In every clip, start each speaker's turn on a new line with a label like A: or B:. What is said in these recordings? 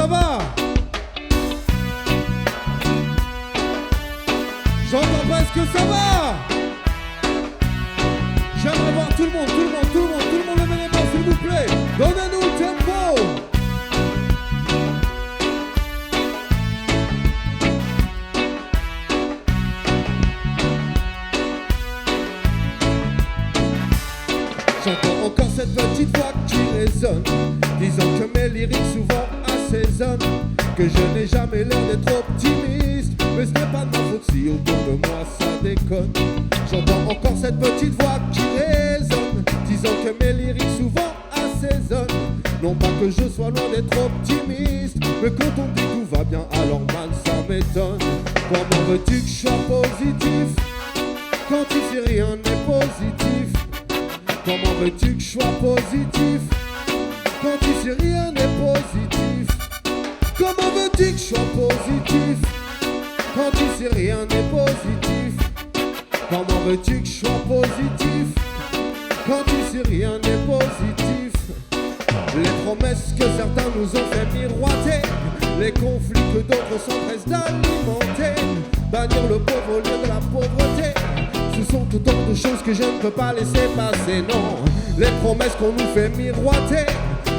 A: ça va? J'entends pas, est-ce que ça va? J'aimerais voir tout le monde lever les mains s'il vous plaît. Donnez-nous le tempo. J'entends encore cette petite voix qui résonne, disant que mes lyriques souvent assaisonnent, que je n'ai jamais l'air d'être optimiste, mais ce n'est pas de ma faute si autour de moi ça déconne. J'entends encore cette petite voix qui résonne, disant que mes lyriques souvent assaisonnent. Non pas que je sois loin d'être optimiste, mais quand on dit tout va bien, alors man ça m'étonne. Comment veux-tu que je sois positif quand ici rien n'est positif? Comment veux-tu que je sois positif quand ici rien n'est positif? Comment veux-tu que je sois positif quand ici rien n'est positif? Comment veux-tu que je sois positif quand ici rien n'est positif? Les promesses que certains nous ont fait miroiter, les conflits que d'autres s'empressent d'alimenter, bannir le pauvre au lieu de la pauvreté, ce sont autant de choses que je ne peux pas laisser passer, non. Les promesses qu'on nous fait miroiter,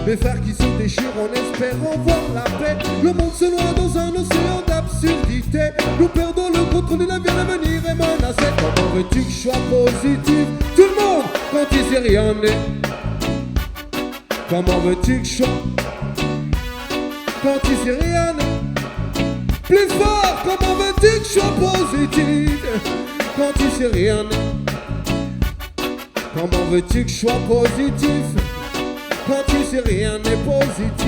A: les frères qui se déchirent en espérant voir la paix. Le monde se noie dans un océan d'absurdité, nous perdons le contrôle de la vie, l'avenir est menacé. Comment veux-tu que je sois positif? Tout le monde, quand ici rien n'est. Comment veux-tu que je sois quand ici rien n'est? Plus fort, comment veux-tu que je sois positif quand ici rien n'est? Comment veux-tu que je sois positif quand ici rien n'est positif?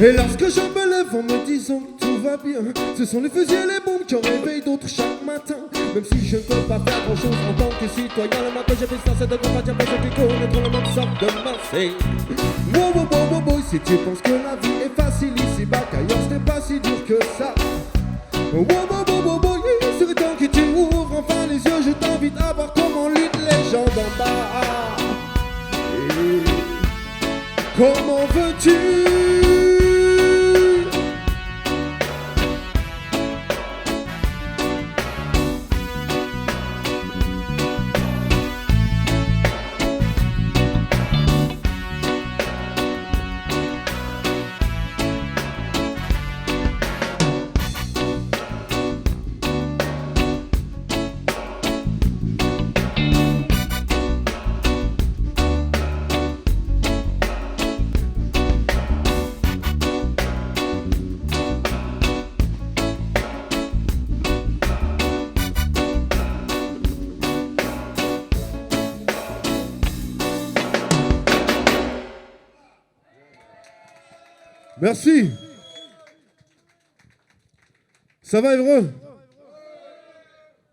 A: Et lorsque je me lève en me disant que tout va bien, ce sont les fusils et les bombes qui en réveillent d'autres chaque matin. Même si je ne peux pas faire grand chose en tant que citoyen, le matin j'ai fait ça, c'est de compatir pour ceux qui connaîtront le monde sort de Marseille. Wow, wow, wow, wow, wow, si tu penses que la vie est facile ici-bas, qu'ailleurs ce n'est pas si dur que ça. Wow, wow, wow, wow, wow, il serait temps que tu ouvres enfin les yeux, je t'invite à voir comment luttent les gens d'en bas. Et comment veux-tu? Merci. Ça va, Évreux?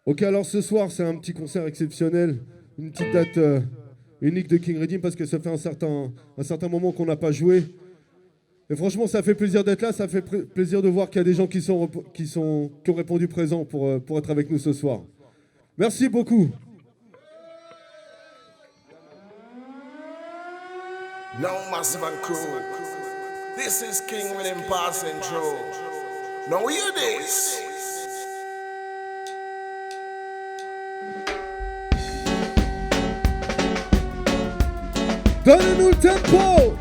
A: Ok, alors ce soir, c'est un petit concert exceptionnel, une petite date unique de King Redeem parce que ça fait un certain moment qu'on n'a pas joué. Et franchement, ça fait plaisir d'être là, ça fait plaisir de voir qu'il y a des gens qui ont répondu présent pour être avec nous ce soir. Merci beaucoup.
B: No massive and crew. This is King Redeem passing through. Now hear this.
A: Donnez-nous le tempo.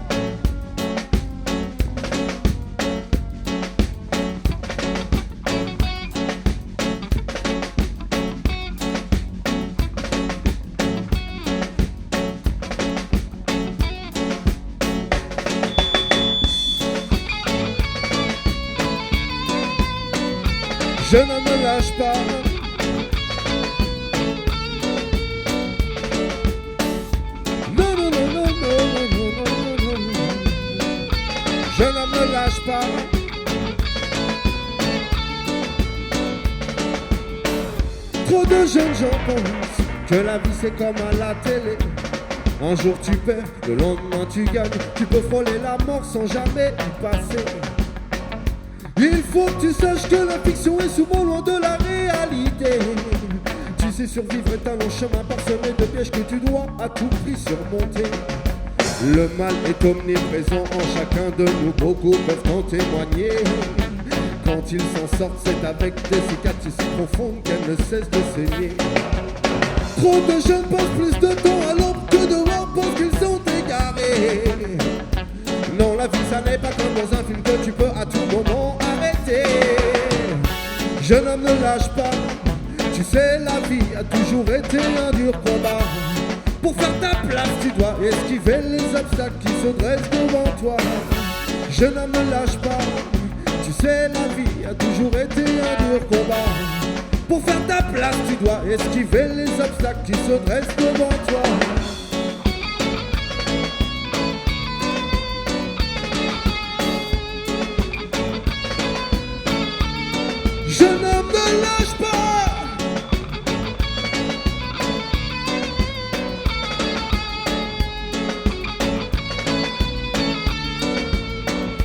A: Je ne me lâche pas. Non, non, non, non, non, non, non, non, non, non. Je ne me lâche pas. Trop de jeunes gens pensent que la vie c'est comme à la télé. Un jour tu perds, le lendemain tu gagnes. Tu peux frôler la mort sans jamais y passer. Il faut que tu saches que la fiction est souvent loin de la réalité. Tu sais survivre est un long chemin parsemé de pièges que tu dois à tout prix surmonter. Le mal est omniprésent en chacun de nous, beaucoup peuvent en témoigner. Quand ils s'en sortent, c'est avec des cicatrices si profondes qu'elles ne cessent de saigner. Trop de jeunes passent plus de temps à l'ombre que dehors parce qu'ils sont égarés. Non, la vie ça n'est pas comme dans un film que tu peux à tout moment arrêter. Jeune homme, ne lâche pas, tu sais la vie a toujours été un dur combat. Pour faire ta place, tu dois esquiver les obstacles qui se dressent devant toi. Jeune homme, ne lâche pas, tu sais la vie a toujours été un dur combat. Pour faire ta place, tu dois esquiver les obstacles qui se dressent devant toi. Jeune homme, ne lâche pas.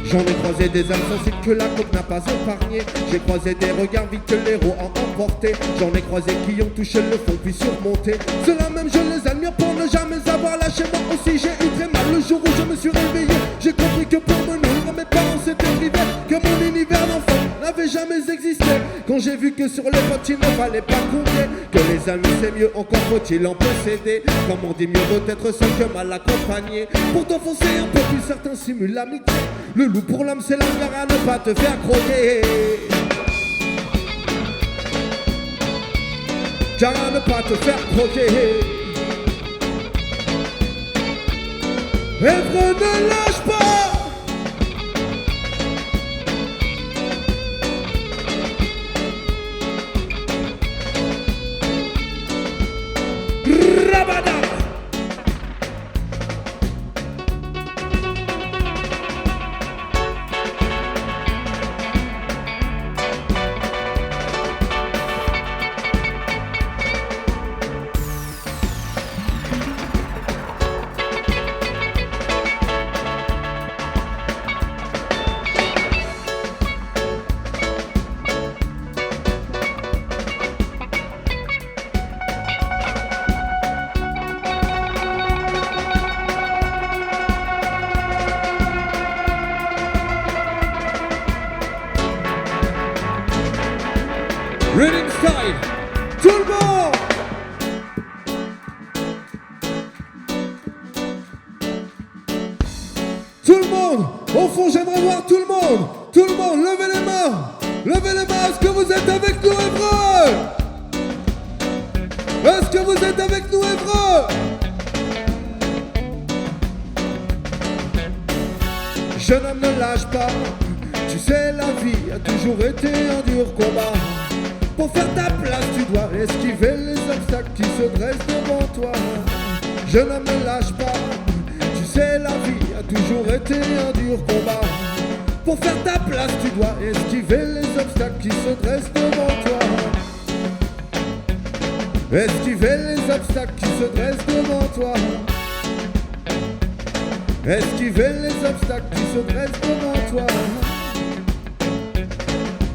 A: J'en ai croisé des âmes sensibles que la côte n'a pas épargné. J'ai croisé des regards vides que l'héros a emporté. J'en ai croisé qui ont touché le fond puis surmonté. Ceux-là même je les admire pour ne jamais avoir lâché. Moi aussi j'ai eu très mal le jour où je me suis réveillé. J'ai compris que pour me nourrir mes parents s'étaient privés, que mon univers d'enfant n'avait jamais existé. Quand j'ai vu que sur les potes il ne fallait pas compter, que les amis c'est mieux, encore faut-il en posséder. Comme on dit, mieux vaut être seul que mal accompagné. Pour t'enfoncer un peu plus, certains simulent l'amitié. Le loup pour l'homme c'est la gare à ne pas te faire croquer. Car à ne pas te faire croquer. Èvre, ne lâche pas. Rabada. Reading style, tout le monde. Tout le monde, au fond j'aimerais voir tout le monde. Tout le monde, levez les mains. Levez les mains, est-ce que vous êtes avec nous, Évreux? Est-ce que vous êtes avec nous, Évreux? Jeune homme, ne lâche pas. Tu sais, la vie a toujours été un dur combat. Pour faire ta place, tu dois esquiver les obstacles qui se dressent devant toi. Jeune homme, ne lâche pas. Tu sais, la vie a toujours été un dur combat. Pour faire ta place, tu dois esquiver les obstacles qui se dressent devant toi. Esquiver les obstacles qui se dressent devant toi. Esquiver les obstacles qui se dressent devant toi.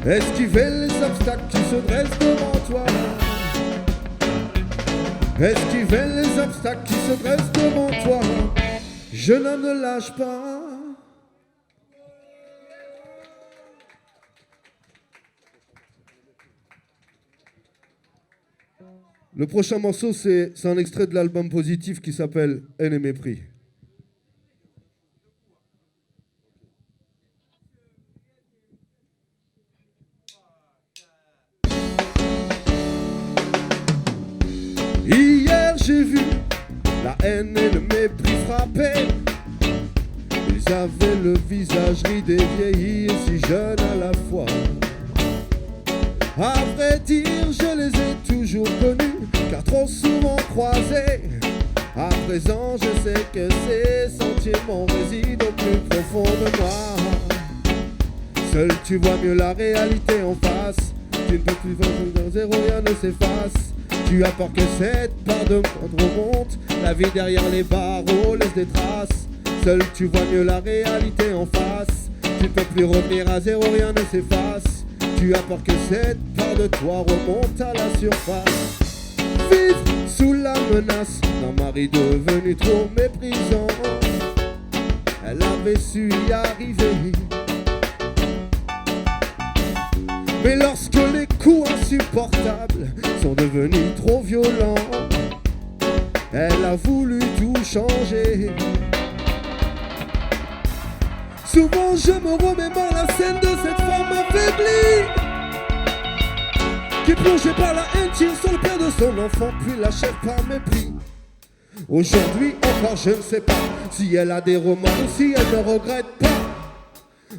A: Esquiver les obstacles qui se dressent devant toi. Esquiver les obstacles qui se dressent devant toi. Jeune homme, ne lâche pas. Le prochain morceau, c'est un extrait de l'album Positif qui s'appelle Haine et Mépris. Hier j'ai vu la haine et le mépris frapper. Ils avaient le visage ridé, vieilli et si jeunes à la fois. À vrai dire, je les ai toujours connus, car trop souvent croisés. À présent, je sais que ces sentiments résident au plus profond de moi. Seul tu vois mieux la réalité en face. Tu ne peux plus voir de zéro, rien ne s'efface. Tu as peur que cette part de moi te remonte. La vie derrière les barreaux laisse des traces. Seul tu vois mieux la réalité en face. Tu peux plus revenir à zéro, rien ne s'efface. Tu as peur que cette part de toi remonte à la surface. Vivre sous la menace d'un mari devenu trop méprisant. Elle avait su y arriver. Mais lorsque les coups insupportables sont devenus trop violents, elle a voulu tout changer. Souvent je me remémore la scène de cette femme affaiblie qui plongée par la haine tire sur le père de son enfant puis l'achève par mépris. Aujourd'hui encore je ne sais pas si elle a des remords ou si elle ne regrette pas.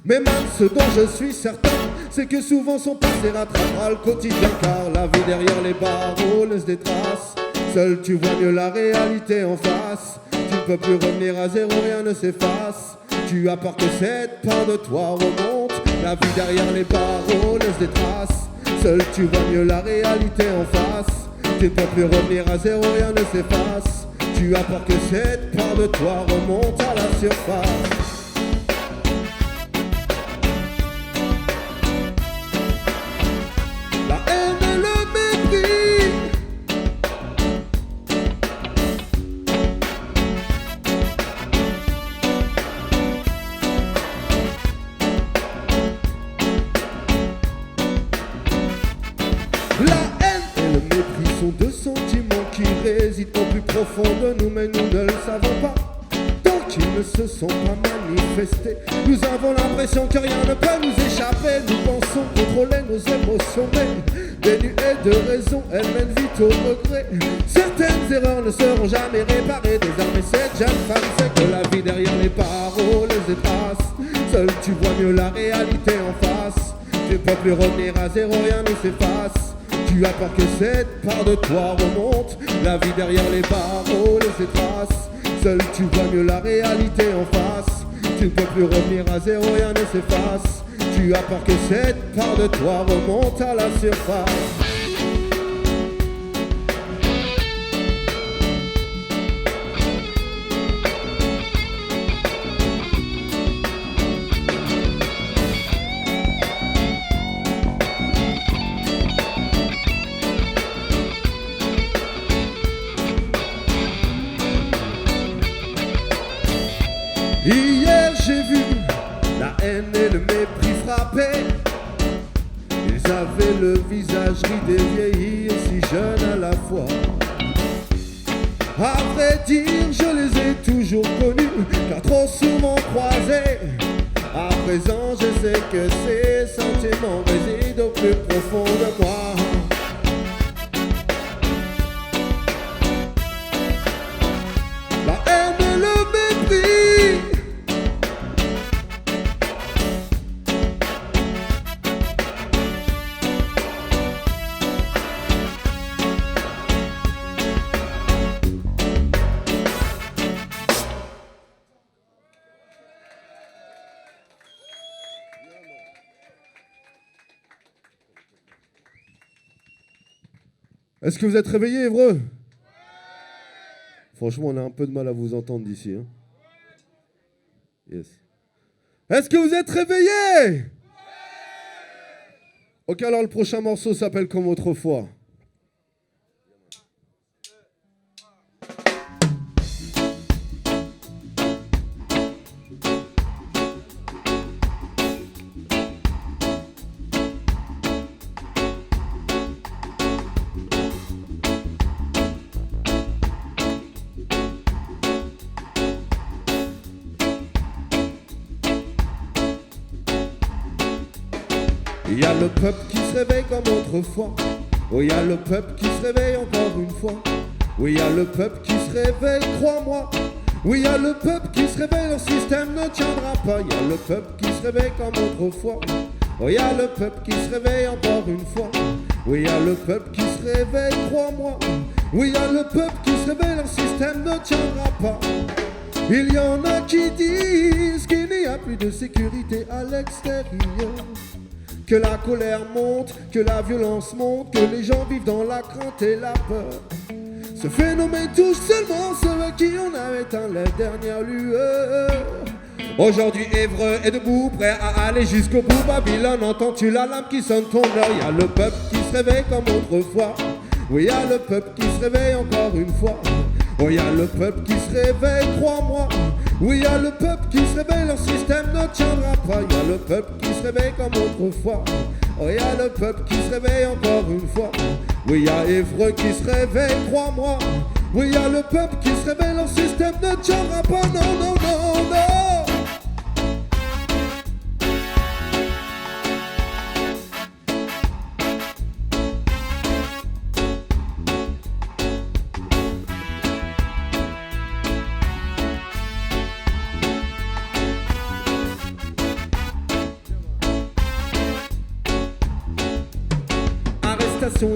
A: Mais même ce dont je suis certain, c'est que souvent son passé rattrapera le quotidien. Car la vie derrière les barreaux laisse des traces. Seul tu vois mieux la réalité en face. Tu ne peux plus revenir à zéro, rien ne s'efface. Tu as peur que cette part de toi remonte. La vie derrière les barreaux laisse des traces. Seul tu vois mieux la réalité en face. Tu ne peux plus revenir à zéro, rien ne s'efface. Tu as peur que cette part de toi remonte à la surface. Deux sentiments qui résident au plus profond de nous, mais nous ne le savons pas. Tant qu'ils ne se sont pas manifestés, nous avons l'impression que rien ne peut nous échapper. Nous pensons contrôler nos émotions, mais dénuées de raison, elles mènent vite au regret. Certaines erreurs ne seront jamais réparées. Désormais cette jeune femme sait que la vie derrière les barreaux les efface. Seul tu vois mieux la réalité en face. Tu ne peux plus revenir à zéro, rien ne s'efface. Tu as peur que cette part de toi remonte. La vie derrière les barreaux les efface. Seul tu vois mieux la réalité en face. Tu ne peux plus revenir à zéro, rien ne s'efface. Tu as peur que cette part de toi remonte à la surface. Hier j'ai vu la haine et le mépris frapper. Ils avaient le visage ridé, vieilli et si jeunes à la fois. À vrai dire je les ai toujours connus, car trop souvent croisés. À présent je sais que ces sentiments résident au plus profond de moi. La haine et le mépris. Est-ce que vous êtes réveillés, Évreux? Franchement, on a un peu de mal à vous entendre d'ici. Hein. Yes. Est-ce que vous êtes réveillés? Ok, alors le prochain morceau s'appelle Comme autrefois. Il y a le peuple qui se réveille comme autrefois. Oh, il y a le peuple qui se réveille encore une fois. Oui, il y a le peuple qui se réveille, crois-moi. Oui, il y a le peuple qui se réveille, leur système ne tiendra pas. Il y a le peuple qui se réveille comme autrefois. Oh, il y a le peuple qui se réveille encore une fois. Oui, il y a le peuple qui se réveille, crois-moi. Oui, il y a le peuple qui se réveille, leur système ne tiendra pas. Il y en a qui disent qu'il n'y a plus de sécurité à l'extérieur, que la colère monte, que la violence monte, que les gens vivent dans la crainte et la peur. Ce phénomène touche seulement ceux qui en avaient éteint la dernière lueur. Aujourd'hui Évreux est debout, prêt à aller jusqu'au bout. Babylone, entends-tu la lame qui sonne ton heure? Y'a le peuple qui se réveille comme autrefois. Oui, y'a le peuple qui se réveille encore une fois. Oh, y'a le peuple qui se réveille, crois-moi. Oui, y'a le peuple qui se réveille, leur système ne tiendra pas. Y'a le peuple qui se réveille comme autrefois. Oh, y'a le peuple qui se réveille encore une fois. Oui, y'a Évreux qui se réveille, crois-moi. Oui, y'a le peuple qui se réveille, leur système ne tiendra pas. Non, non, non, non.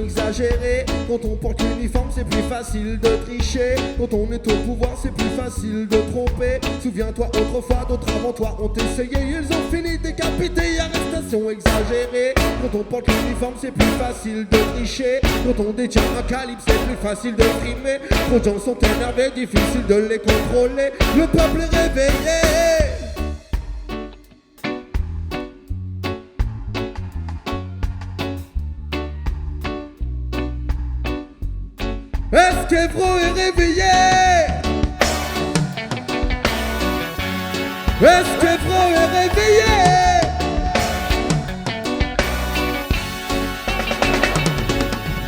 A: Exagérée. Quand on porte l'uniforme, c'est plus facile de tricher. Quand on est au pouvoir, c'est plus facile de tromper. Souviens-toi, autrefois, d'autres avant toi ont essayé. Ils ont fini décapités, arrestation exagérée. Quand on porte l'uniforme, c'est plus facile de tricher. Quand on détient un calibre, c'est plus facile de frimer. Trop de gens sont énervés, difficile de les contrôler. Le peuple est réveillé. Est-ce qu'Évreux est réveillé? Est-ce qu'Évreux est réveillé?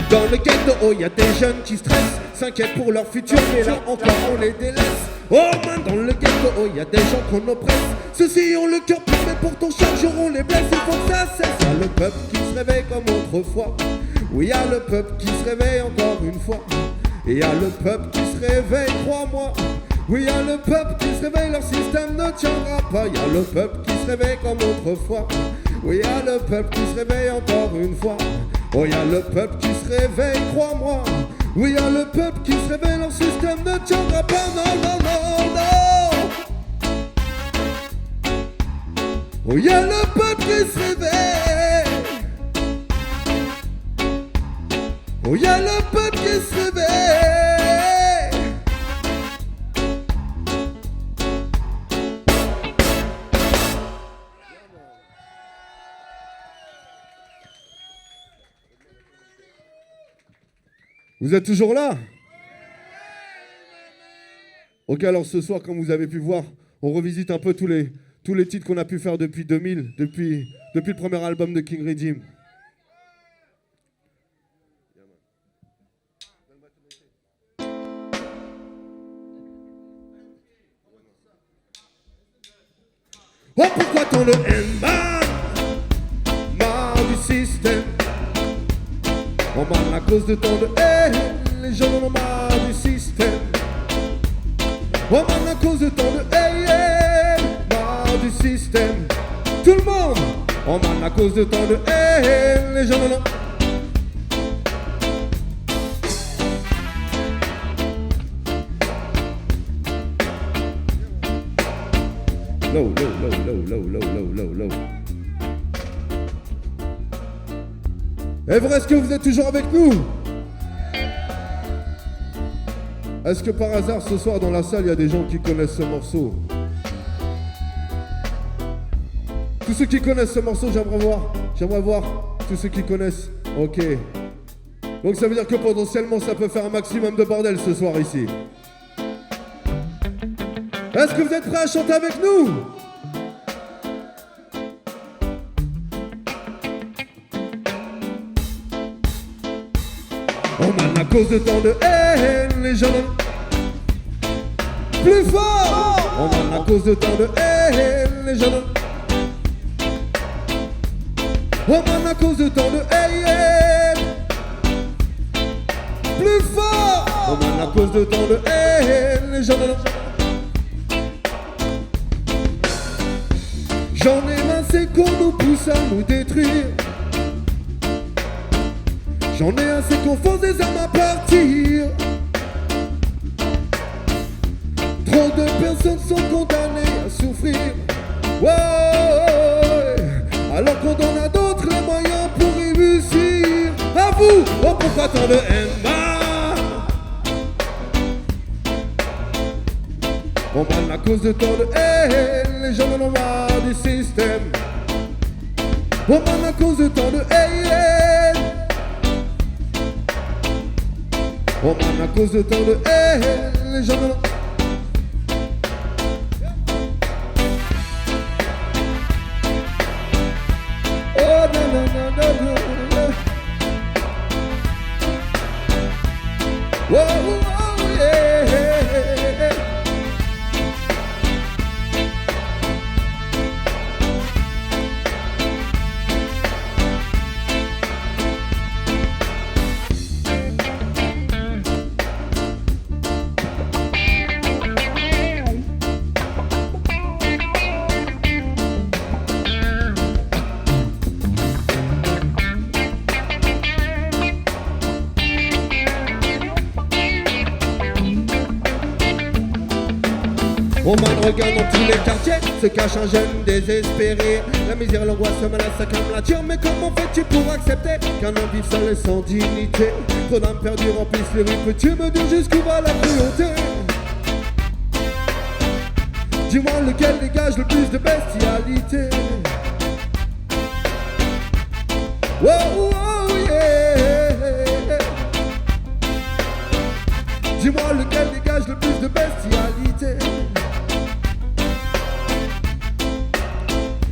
A: Dans le ghetto, oh, y a des jeunes qui stressent, s'inquiètent pour leur futur, mais là encore on les délaisse. Oh man, dans le ghetto, oh, y a des gens qu'on oppresse. Ceux-ci ont le cœur plus fait, pourtant chaque jour on les blesse. Il faut que ça cesse. Y'a le peuple qui se réveille comme autrefois. Oui, y'a le peuple qui se réveille encore une fois. Et y'a le peuple qui se réveille, crois-moi. Oui, y'a le peuple qui se réveille, leur système ne tiendra pas. Y'a le peuple qui se réveille comme autrefois. Oui, y'a le peuple qui se réveille encore une fois. Oh, y'a le peuple qui se réveille, crois-moi. Oui, y'a le peuple qui se réveille, leur système ne tiendra pas. Non, non, non, non. Oh, y'a le peuple qui se réveille. Oh, y'a le peuple qui se réveille. Vous êtes toujours là? Ok, alors ce soir, comme vous avez pu voir, on revisite un peu tous les titres qu'on a pu faire depuis 2000, depuis le premier album de King Redeem. Oh, pourquoi tant de haine, marre du système. On marre à cause de tant de haine, les gens en ont marre du système. On marre à cause de tant de haine, marre du système. Tout le monde, on marre à cause de tant de haine, les gens en ont. Low, low, low, low, low, low, low, low, low. Évreux, est-ce que vous êtes toujours avec nous? Est-ce que par hasard ce soir dans la salle il y a des gens qui connaissent ce morceau? Tous ceux qui connaissent ce morceau, j'aimerais voir tous ceux qui connaissent. Ok. Donc ça veut dire que potentiellement ça peut faire un maximum de bordel ce soir ici. Est-ce que vous êtes prêts à chanter avec nous? Oh man, à cause de tant de haine, les gens plus fort. Oh man, à cause de tant de haine, les gens oh man, à cause de tant de haine plus fort. Oh man, à cause de tant de haine, les gens j'en ai marre, c'est qu'on nous pousse à nous détruire. J'en ai assez qu'on force des armes à partir. Trop de personnes sont condamnées à souffrir. Ouais, alors qu'on donne à d'autres les pourquoi tant de haine? On parle à cause de tant de haine, les gens en ont marre du système. On parle à cause de tant de haine. On parle à cause de tant de haine, les gens en ont... Oh non non non non non. Oh, oh yeah. On regarde dans tous les quartiers, se cache un jeune désespéré. La misère, l'angoisse, la menace, ça calme la tire. Mais comment fais-tu pour accepter qu'un homme vive seul et sans dignité? Trop d'âmes perdues remplissent les rues. Peux-tu me dire jusqu'où va la cruauté? Dis-moi lequel dégage le plus de bestialité. Oh, oh yeah. Dis-moi lequel dégage le plus de bestialité.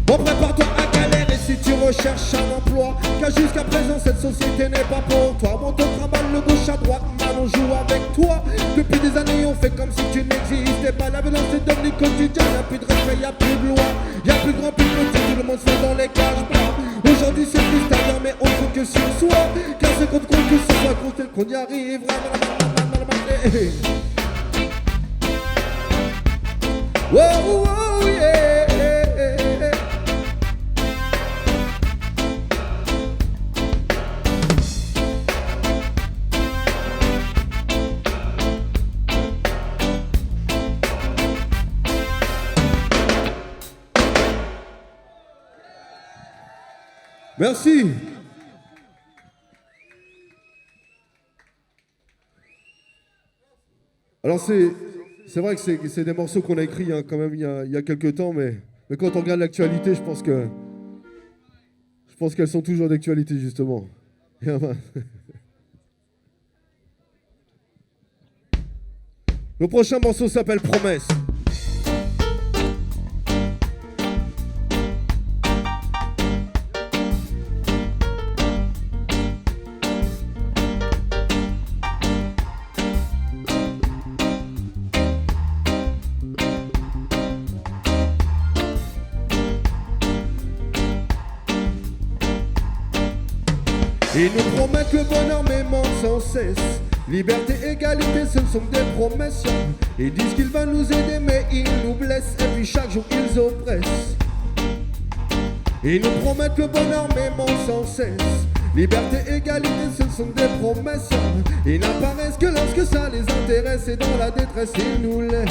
A: Bon, prépare-toi à galérer si tu recherches un emploi, car jusqu'à présent cette société n'est pas pour toi. On te trimballe le gauche à droite, mal on joue avec toi. Depuis des années on fait comme si tu n'existais pas. La violence est devenue quotidienne, y'a plus de respect, y'a plus de loi. Y'a plus grand, plus petit, tout le monde se fait dans les cages bras. Aujourd'hui c'est plus tard, mais on compte que sur soi, car ce qu'on compte que ce soit compté qu'on y arrivera. Oh, oh yeah. Merci. Alors c'est vrai que c'est des morceaux qu'on a écrits hein, quand même il y a quelques temps, mais quand on regarde l'actualité, je pense qu'elles sont toujours d'actualité justement. Le prochain morceau s'appelle Promesse. Ils nous promettent le bonheur mais mentent sans cesse. Liberté, égalité, ce ne sont que des promesses. Ils disent qu'ils vont nous aider mais ils nous blessent. Et puis chaque jour ils oppressent. Ils nous promettent le bonheur mais mentent sans cesse. Liberté, égalité, ce ne sont que des promesses. Ils n'apparaissent que lorsque ça les intéresse. Et dans la détresse ils nous laissent.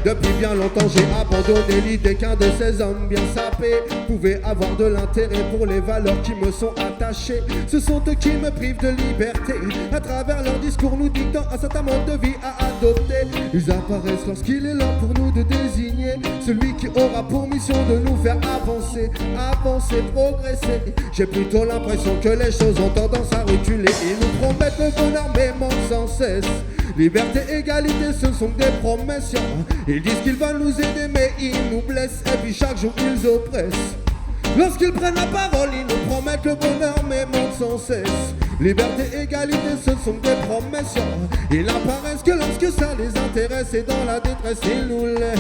A: Depuis bien longtemps j'ai abandonné l'idée qu'un de ces hommes bien sapés pouvait avoir de l'intérêt pour les valeurs qui me sont attachées. Ce sont eux qui me privent de liberté à travers leur discours nous dictant un certain mode de vie à adopter. Ils apparaissent lorsqu'il est l'heure pour nous de désigner celui qui aura pour mission de nous faire avancer, progresser. J'ai plutôt l'impression que les choses ont tendance à reculer. Ils nous promettent le bonheur mais mentent sans cesse. Liberté, égalité, ce ne sont que des promesses. Ils disent qu'ils veulent nous aider mais ils nous blessent. Et puis chaque jour ils oppressent. Lorsqu'ils prennent la parole, ils nous promettent le bonheur mais mentent sans cesse. Liberté, égalité, ce sont que des promesses. Ils n'apparaissent que lorsque ça les intéresse. Et dans la détresse ils nous laissent.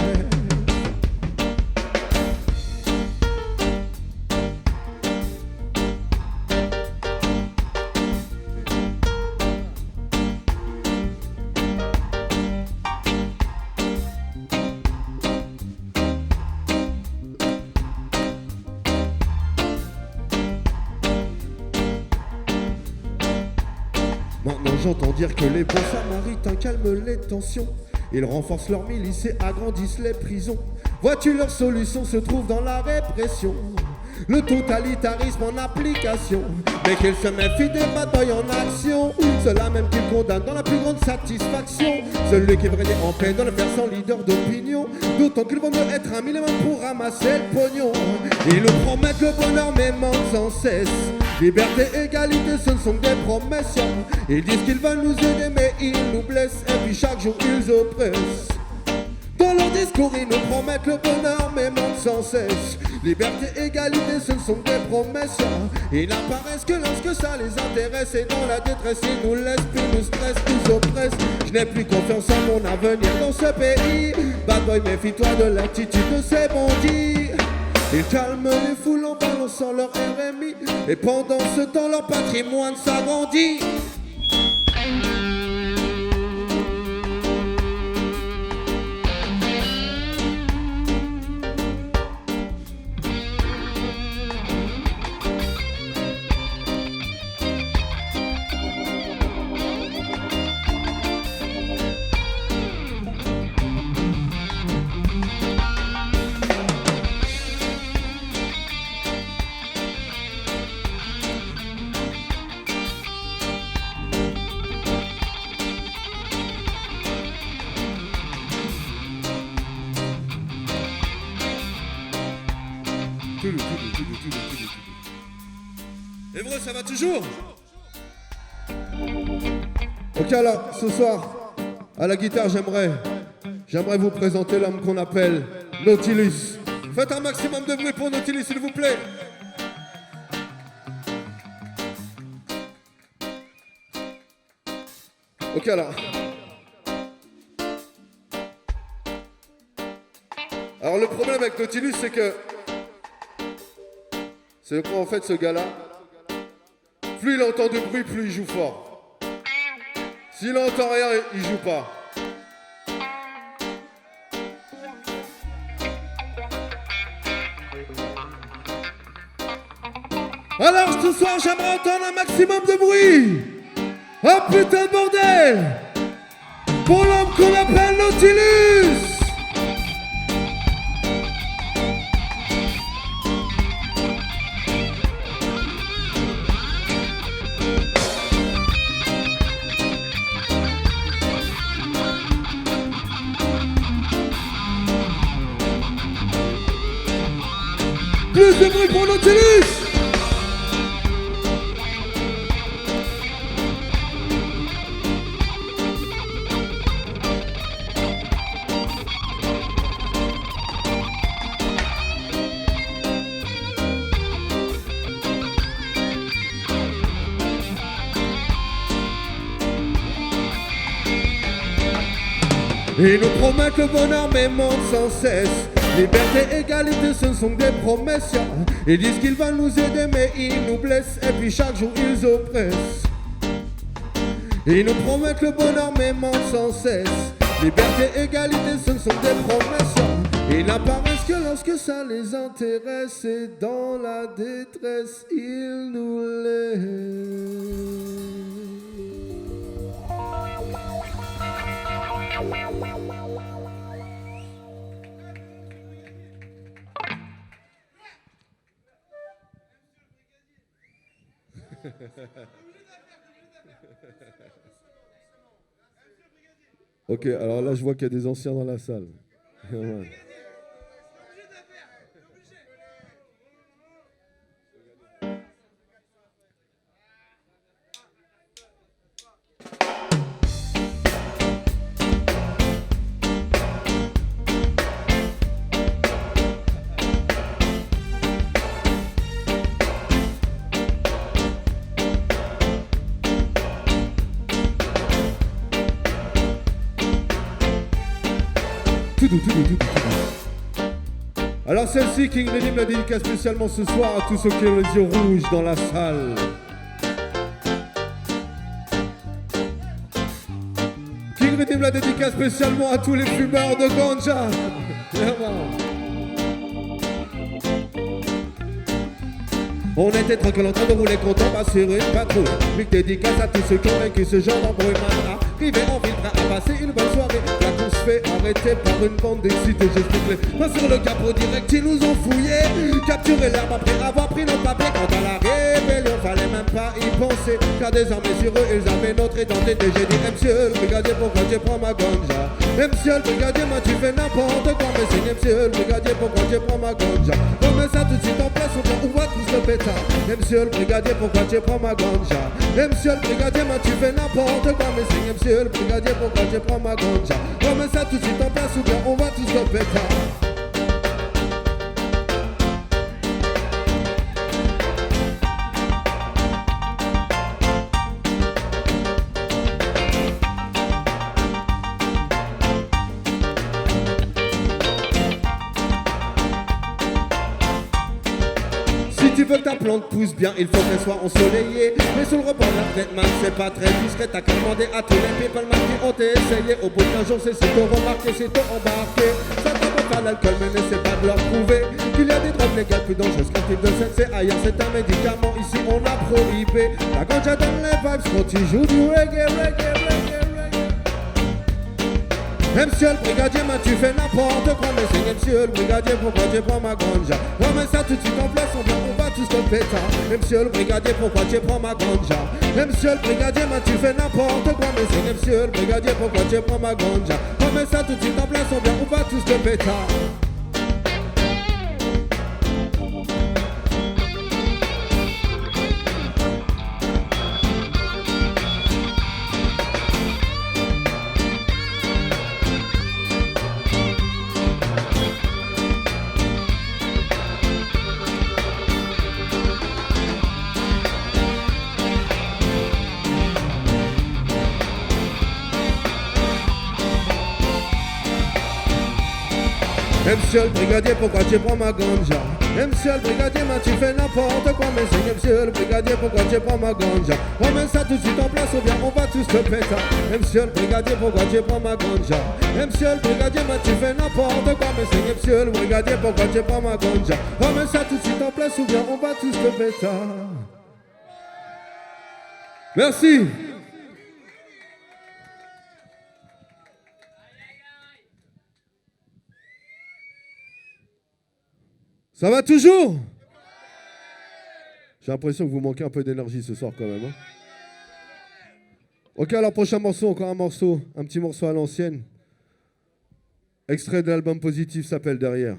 A: Maintenant j'entends dire que les bons samaritains calment les tensions. Ils renforcent leurs milices et agrandissent les prisons. Vois-tu leur solution se trouve dans la répression. le totalitarisme en application. Mais qu'il se méfie des batailles en action, ceux-là même qu'il condamne dans la plus grande satisfaction. Celui qui est vrai en paix dans le faire sans leader d'opinion, d'autant qu'il vaut mieux être un minimum pour ramasser le pognon. Ils nous promettent le bonheur mais mentent sans cesse. Liberté, égalité, ce ne sont que des promesses. Ils disent qu'ils veulent nous aider mais ils nous blessent. Et puis chaque jour ils oppressent. Dans leur discours, ils nous promettent le bonheur, mais mentent sans cesse. Liberté, égalité, ce ne sont que des promesses. Ils n'apparaissent que lorsque ça les intéresse. Et dans la détresse, ils nous laissent, puis nous stressent, nous oppressent. Je n'ai plus confiance en mon avenir dans ce pays. Bad boy, méfie-toi de l'attitude de ces bandits. Ils calment les foules en balançant leur RMI. Et pendant ce temps, leur patrimoine s'agrandit. Et vrai, ça va toujours? Ok, alors, ce soir, à la guitare, j'aimerais vous présenter l'homme qu'on appelle Nautilus. Faites un maximum de bruit pour Nautilus, s'il vous plaît. Ok, alors. Alors, le problème avec Nautilus, c'est qu'en fait, ce gars-là, plus il entend du bruit, plus il joue fort. S'il entend rien, il joue pas. Alors ce soir, j'aimerais entendre un maximum de bruit. Oh putain de bordel! Pour l'homme qu'on appelle Nautilus! Plus de bruit pour Nautilus! Ils nous promettent le bonheur mais mentent sans cesse. Liberté, égalité, ce ne sont que des promesses. Ils disent qu'ils veulent nous aider mais ils nous blessent. Et puis chaque jour ils oppressent. Ils nous promettent le bonheur mais mentent sans cesse. Liberté, égalité, ce ne sont que des promesses. Ils n'apparaissent que lorsque ça les intéresse. Et dans la détresse ils nous laissent. Ok, alors là je vois qu'il y a des anciens dans la salle. Alors celle-ci, King Redim la dédicace spécialement ce soir à tous ceux qui ont les yeux rouges dans la salle. King Redim la dédicace spécialement à tous les fumeurs de ganja. On était tranquille en train de rouler content, pas sur une patrouille. Big dédicace à tous ceux qui ont vécu ce genre d'embrouille maintenant. privé en ville, prêt à passer une bonne soirée. La course fait arrêter par une bande d'excités. J'explique les mains sur le capot direct, ils nous ont fouillés. Capturé l'herbe après avoir pris nos papiers. Quant à la rébellion, fallait même pas y penser. Car désormais sur eux, ils avaient notre identité. J'ai dit, monsieur le brigadier, pourquoi tu prends ma ganja? Monsieur le brigadier, moi tu fais n'importe quoi. Mais c'est monsieur le brigadier, pourquoi tu prends ma ganja? Remets ça tout de suite en place, on voit tous le pétard. Monsieur le brigadier, pourquoi tu prends ma ganja? Monsieur le brigadier, moi tu fais n'importe quoi. Mais c'est monsieur le brigadier, pourquoi tu prends ma ganja? Remets ça tout de suite en place, ou bien on voit tous le pétard. Si tu veux que ta plante pousse bien, il faut qu'elle soit ensoleillée. Mais sur le rebord de la tête, man, c'est pas très discret. T'as qu'à demander à tous les people man qui ont essayé. Au bout d'un jour, c'est sitôt remarqué, sitôt embarqué. Ça t'apporte pas l'alcool, mais n'essaie pas de leur prouver qu'il y a des drogues légales plus dangereuses qu'un type de sexe. Ailleurs, c'est un médicament, ici on a prohibé. La ganja donne les vibes quand tu joues du reggae, reggae, reggae. Monsieur le brigadier, mais tu fais n'importe quoi. Mais c'est monsieur le brigadier, pourquoi tu prends ma ganja? Remets ça tout de suite en place, on va tous te pétard. Monsieur le brigadier, pourquoi tu prends ma ganja? Monsieur le brigadier, mais tu fais n'importe quoi. Mais c'est monsieur le brigadier, pourquoi tu prends ma ganja? Remets ça tout de suite en place, on va tous te pétard. Monsieur le brigadier, pourquoi tu prends ma ganja? Monsieur le brigadier, mais tu fais n'importe quoi. Mais c'est monsieur le brigadier, pourquoi tu prends ma ganja? Remets ça tout de suite en place, ou bien on va tous te péter. Monsieur le brigadier, pourquoi tu prends ma ganja? Monsieur le brigadier, mais tu fais n'importe quoi. Mais c'est monsieur le brigadier, pourquoi tu prends ma ganja? Remets ça tout de suite en place, ou bien on va tous te péter. Merci. Ça va toujours? J'ai l'impression que vous manquez un peu d'énergie ce soir quand même. Hein? Ok, alors prochain morceau, encore un petit morceau à l'ancienne. Extrait de l'album Positif s'appelle Derrière.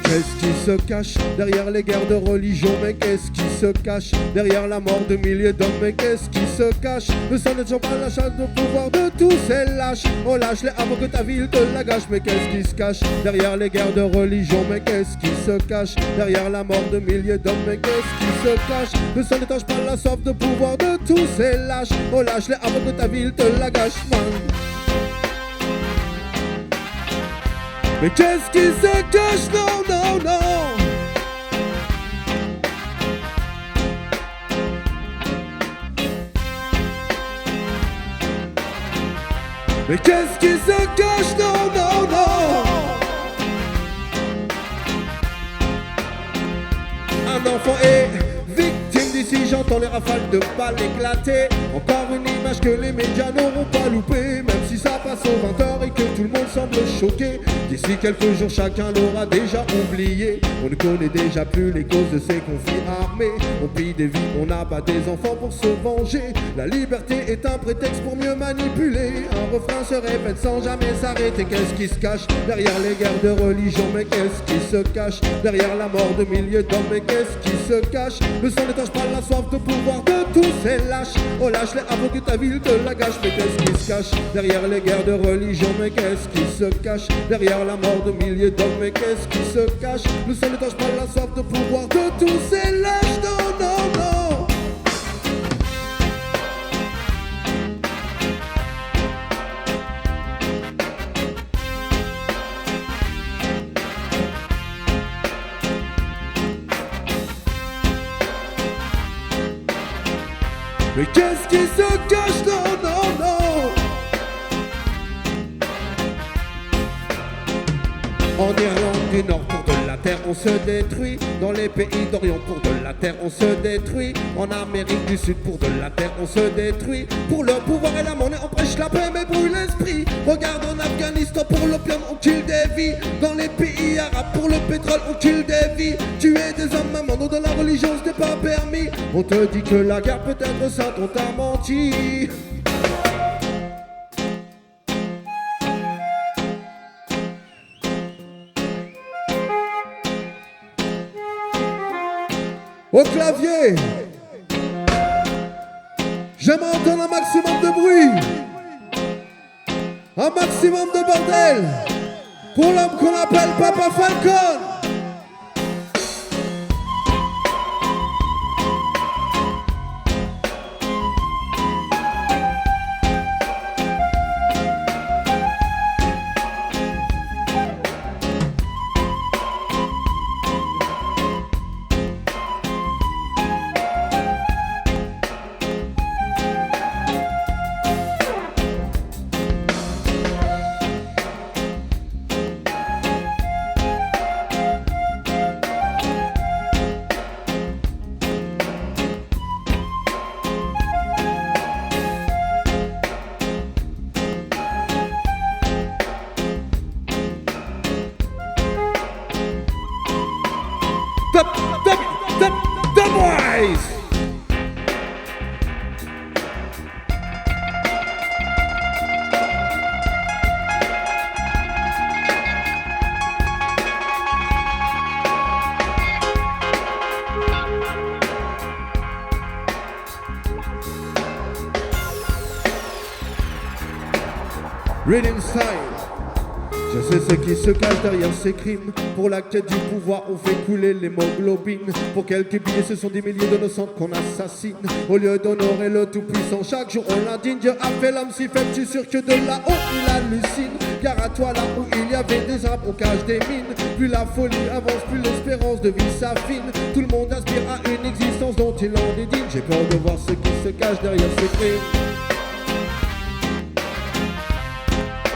A: Qu'est-ce qui se cache derrière les guerres de religion? Mais qu'est-ce qui se cache derrière la mort de milliers d'hommes? Mais qu'est-ce qui se cache? Ne s'en est toujours pas la chasse de pouvoir de tous ces lâches. On lâche-les avant que ta ville te la gâche. Mais qu'est-ce qui se cache derrière les guerres de religion? Mais qu'est-ce qui se cache derrière la mort de milliers d'hommes? Mais qu'est-ce qui se cache? Ne s'en étanche pas la soif de pouvoir de tous ces lâches. On lâche-les avant que ta ville te la gâche, man. Mais qu'est-ce qui se cache? Non, non, non. Mais qu'est-ce qui se cache? Non, non, non. Un enfant est victime d'ici, j'entends les rafales de balles éclater. Encore une image que les médias n'auront pas loupée. Même si ça passe aux 20h et que tout le monde semble choqué. D'ici quelques jours chacun l'aura déjà oublié. On ne connaît déjà plus les causes de ces conflits armés. On pille des vies, on abat des enfants pour se venger. La liberté est un prétexte pour mieux manipuler. Un refrain se répète sans jamais s'arrêter. Qu'est-ce qui se cache derrière les guerres de religion? Mais qu'est-ce qui se cache derrière la mort de milliers d'hommes? Mais qu'est-ce qui se cache? Le sang n'étanche pas la soif de pouvoir de tous ces lâches. Oh lâche-les avant que ta ville te la gâche. Mais qu'est-ce qui se cache derrière derrière les guerres de religion, mais qu'est-ce qui se cache derrière la mort de milliers d'hommes, mais qu'est-ce qui se cache? Le sang ne tâche pas la soif de pouvoir de tous ces lâches, non, non, non. Mais qu'est-ce qui se cache? Non, non, non. En Irlande du Nord, pour de la terre, on se détruit. Dans les pays d'Orient, pour de la terre, on se détruit. En Amérique du Sud, pour de la terre, on se détruit. Pour le pouvoir et la monnaie, on prêche la paix, mais brûle l'esprit. Regarde en Afghanistan, pour l'opium, on kill des vies. Dans les pays arabes, pour le pétrole, on kill des vies. Tuer des hommes, même au nom de la religion, ce n'est pas permis. On te dit que la guerre peut être sainte, on t'a menti. Au clavier, j'aime entendre un maximum de bruit, un maximum de bordel, pour l'homme qu'on appelle Papa Falcon. The boys! Read inside. Je sais ce qui se cache derrière ces crimes. Pour la quête du pouvoir, on fait couler l'hémoglobine. Pour quelques billets, ce sont des milliers d'innocents qu'on assassine. Au lieu d'honorer le Tout-Puissant, chaque jour on l'indigne. Dieu a fait l'homme si faible, je suis sûr que de là-haut il hallucine. Car à toi, là où il y avait des arbres, on cache des mines. Plus la folie avance, plus l'espérance de vie s'affine. Tout le monde aspire à une existence dont il en est digne. J'ai peur de voir ce qui se cache derrière ces crimes.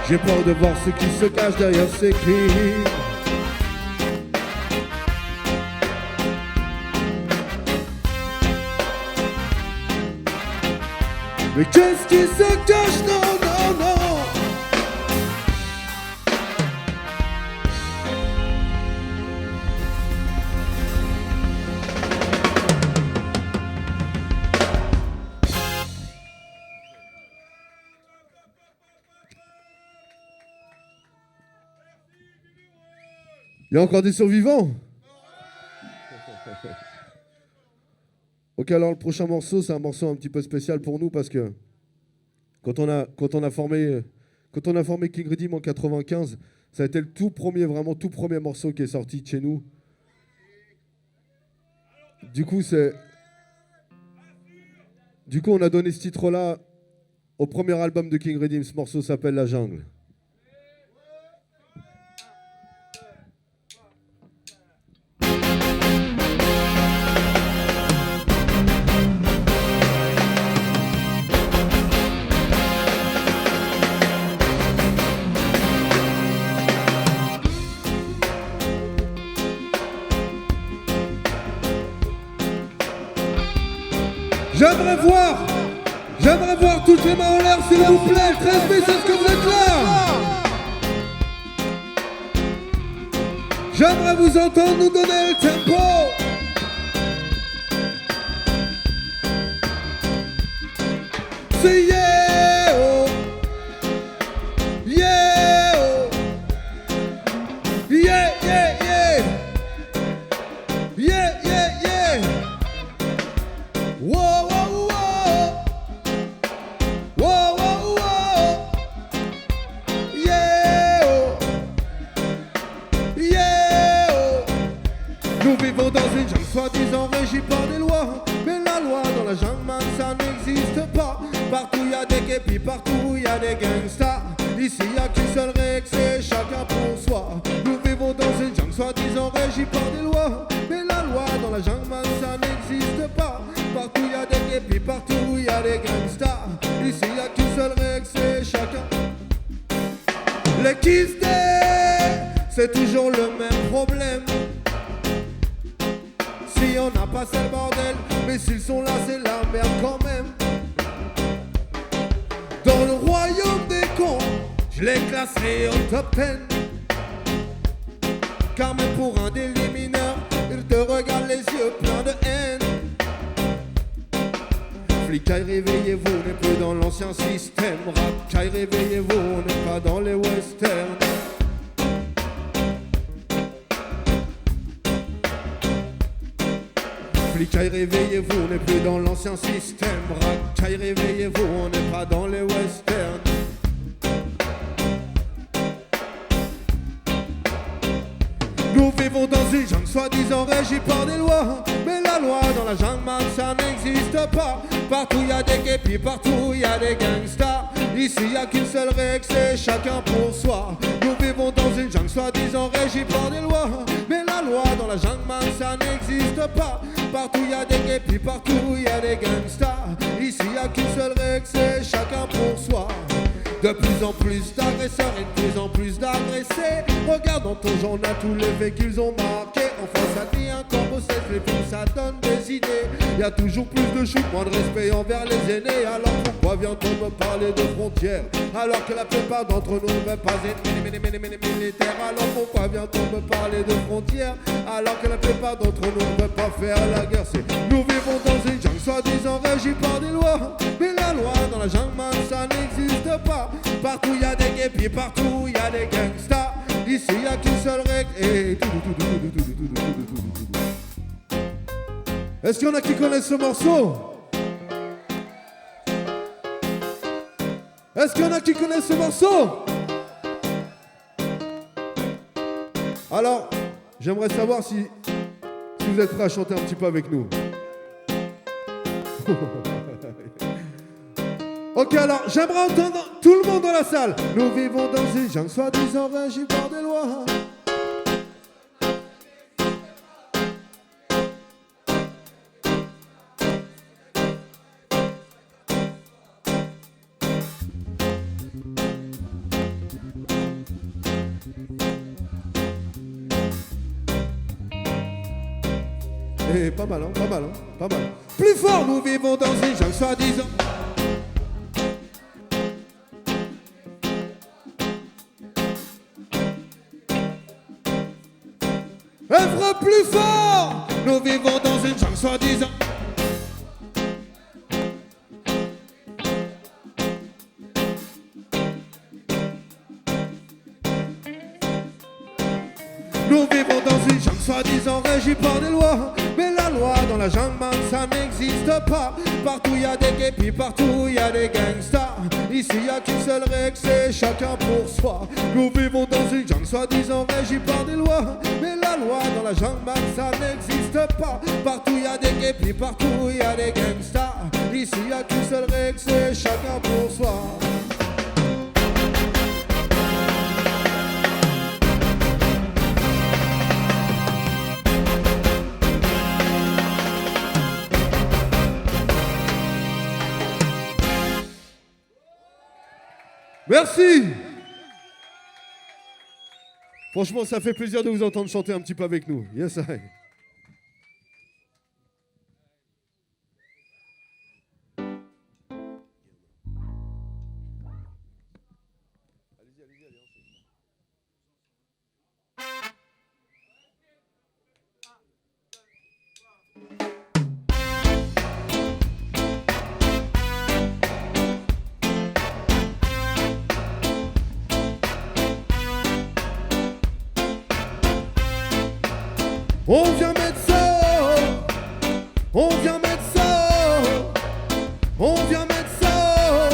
A: J'ai peur de voir ce qui se cache derrière ces crimes. Mais qu'est-ce qui se cache? Non, non, non. Il y a encore des survivants? Ok, alors le prochain morceau, c'est un morceau un petit peu spécial pour nous parce que quand on a formé King Redeem en 95, ça a été le tout premier morceau qui est sorti de chez nous. Du coup, on a donné ce titre-là au premier album de King Redeem. Ce morceau s'appelle La Jungle. J'aimerais voir toutes les mains en l'air, s'il vous plaît. 13 000, est-ce que vous êtes là? J'aimerais vous entendre nous donner le tempo. C'est yeah, oh. Yeah, oh. Yeah, yeah, yeah. Yeah, yeah, yeah. Whoa, whoa, whoa. Whoa, whoa, whoa. régis par des lois. Mais la loi dans la jungle, man, ça n'existe pas. Partout y a des képis, partout y a des gangsters. Ici y a qu'une seule règle, c'est chacun pour soi. Nous vivons dans une jungle soi-disant régie par des lois. Mais la loi dans la jungle, man, ça n'existe pas. Partout y a des képis, partout y a des gangsters. Ici y a qu'une seule règle, c'est chacun. Les Kiss Day, c'est toujours le même problème. Si on n'a pas, c'est le bordel. Mais s'ils sont là, c'est la merde quand même. Dans le royaume des cons, je les classerai au top 10. Car même pour un délit mineur, ils te regardent les yeux pleins de haine. Flicaille, réveillez-vous, on n'est plus dans l'ancien système. Racaille, réveillez-vous, on n'est pas dans les westerns. Flicaille, réveillez-vous, on n'est plus dans l'ancien système. Racaille, réveillez-vous, on n'est pas dans les westerns. Nous vivons dans une jungle soi-disant régie par des lois. Mais la loi dans la jungle, man, ça n'existe pas. Partout y a des képis, partout y a des gangsters. Ici y a qu'une seule règle, c'est chacun pour soi. Nous vivons dans une jungle soi-disant régie par des lois. Mais la loi dans la jungle, man, ça n'existe pas. Partout y a des képis, partout y a des gangsters. Ici y a qu'une seule règle, c'est chacun pour soi. De plus en plus d'agresseurs et de plus en plus d'agressés. Regarde dans ton journal tous les faits qu'ils ont marqués. Enfin ça dit un corbeau sèche, les films ça donne des idées. Y a toujours plus de choux, moins de respect envers les aînés. Alors pourquoi vient-on me parler de frontières alors que la plupart d'entre nous ne veulent pas être militaires? Alors pourquoi vient-on me parler de frontières alors que la plupart d'entre nous ne veulent pas faire la guerre? Nous vivons dans une jungle soi-disant régie par des lois. Mais la loi dans la jungle, man, ça n'existe pas. Partout y a des képis, partout y a des gangsters. Ici y a qu'une seule règle et... Est-ce qu'il y en a qui connaissent ce morceau? Est-ce qu'il y en a qui connaissent ce morceau? Alors, j'aimerais savoir si vous êtes prêts à chanter un petit peu avec nous. Ok, alors, j'aimerais entendre tout le monde dans la salle. Nous vivons dans une jungle soi-disant régie par des lois. Et pas mal, hein, pas mal, hein, pas mal. Plus fort, nous vivons dans une jungle soi-disant. Œuvre plus fort, nous vivons dans une jungle soi-disant. Nous vivons dans une jungle soi-disant régie par des lois. Mais la loi dans la jungle, man, ça n'existe pas. Partout y a des képis, partout y a des gangsters. Ici y a qu'une seule règle, c'est chacun pour soi. Nous vivons dans une jungle soi-disant régie par des lois. Mais la loi dans la jungle, man, ça n'existe pas. Partout y a des képis, partout y a des gangsters. Ici y a qu'une seule règle, c'est chacun pour soi. Merci. Franchement, ça fait plaisir de vous entendre chanter un petit peu avec nous. Yes, I. On vient mettre ça, on vient mettre ça, on vient mettre ça.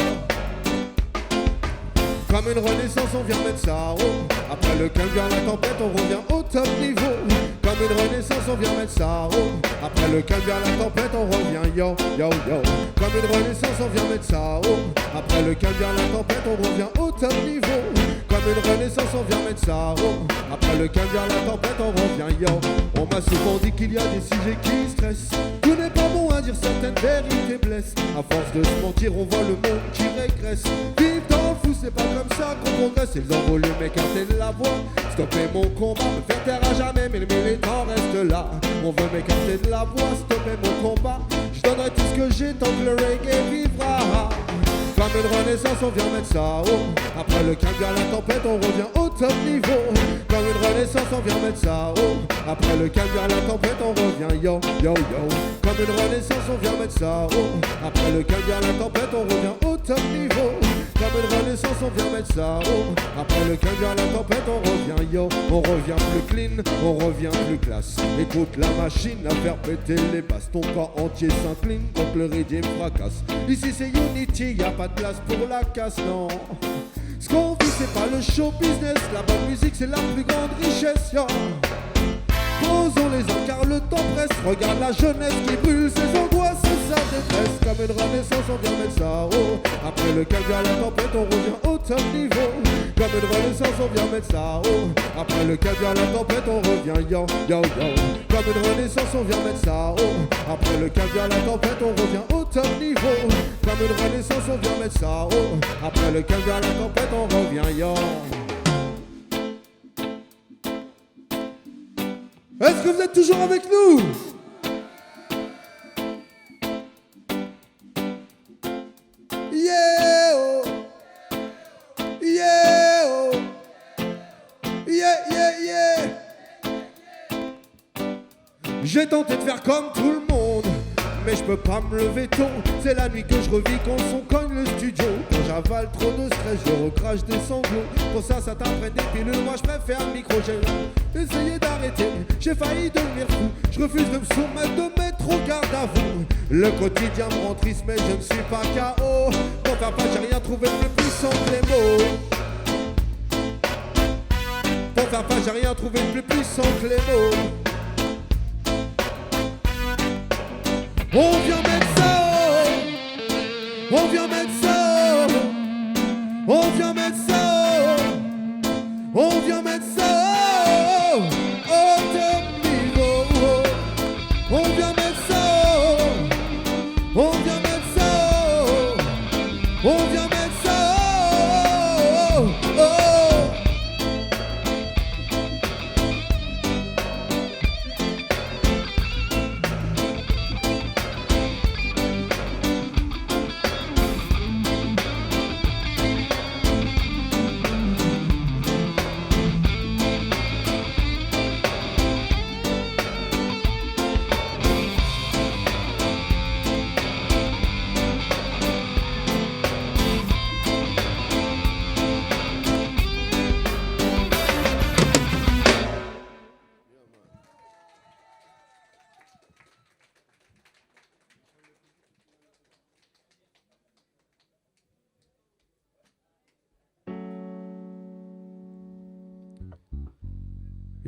A: Comme Comme une renaissance, on vient mettre ça en haut. Après le calme vers la tempête, on revient au top niveau. Comme une renaissance, on vient mettre ça en haut. Après le calme vers la tempête, on revient yo, yo, yo. Comme une renaissance, on vient mettre ça en haut. Après le calme vers la tempête, on revient au top niveau. Comme une renaissance, on vient mettre ça en haut. Après le calme vers la tempête, on revient yo. On m'a souvent dit qu'il y a des sujets qui stressent. Tout n'est pas bon à dire, certaines vérités blessent. À force de se mentir, on voit le monde qui régresse. Vivre dans le fou, c'est pas comme ça qu'on progresse. Ils ont voulu m'écarter de la voie, stopper mon combat, me faire taire à jamais, mais le militant reste là. On veut m'écarter de la voie, stopper mon combat. Je donnerai tout ce que j'ai tant que le reggae vivra. Comme une renaissance, on vient mettre ça en haut. Après le calme vers la tempête, on revient au top niveau. Comme une renaissance, on vient mettre ça en haut. Après le calme vers la tempête, on revient yo, yo, yo. Comme une renaissance, on vient mettre ça en haut. Après le calme vers la tempête, on revient au top niveau. Comme une renaissance, on vient mettre ça en haut. Après le calme vers la tempête, on revient yo. On revient plus clean, on revient plus classe. Écoute la machine à faire péter les basses. Ton corps entier s'incline quand le régime fracasse. Ici c'est Unity, y'a pas de place pour la casse, non. Ce qu'on vit c'est pas le show business. La bonne musique c'est la plus grande richesse, yo. Posons les armes car le temps presse. Regarde la jeunesse qui brûle ses angoisses et sa détresse. Comme une renaissance on vient mettre ça en haut. Après le calme vers la tempête on revient au top niveau. Comme une renaissance on vient mettre ça en haut. Après le calme vers la tempête on revient yo, yo, yo. Comme une renaissance on vient mettre ça en haut. Après le calme vers la tempête on revient au top niveau. Comme une renaissance on vient mettre ça en haut. Après le calme vers la tempête on revient yo. Est-ce que vous êtes toujours avec nous? Yeah, oh. Yeah, oh. Yeah, yeah, yeah. J'ai tenté de faire comme tout le monde, mais je peux pas me lever tôt. C'est la nuit que je revis quand son cogne le studio. Quand j'avale trop de stress, je recrache des sanglots. Pour ça, ça t'apprenne des pilules. Moi, je préfère le micro, j'ai essayé d'arrêter. J'ai failli devenir fou. Je refuse de me soumettre, de mettre au garde à vous. Le quotidien me rend triste, mais je ne suis pas KO. Pour faire pas, j'ai rien trouvé de plus puissant que les mots. Pour faire pas, j'ai rien trouvé de plus puissant que les mots. On vient mettre ça, on vient mettre ça, on vient mettre ça, on vient mettre ça au top niveau. On vient mettre ça, on vient mettre ça, on vient mettre ça.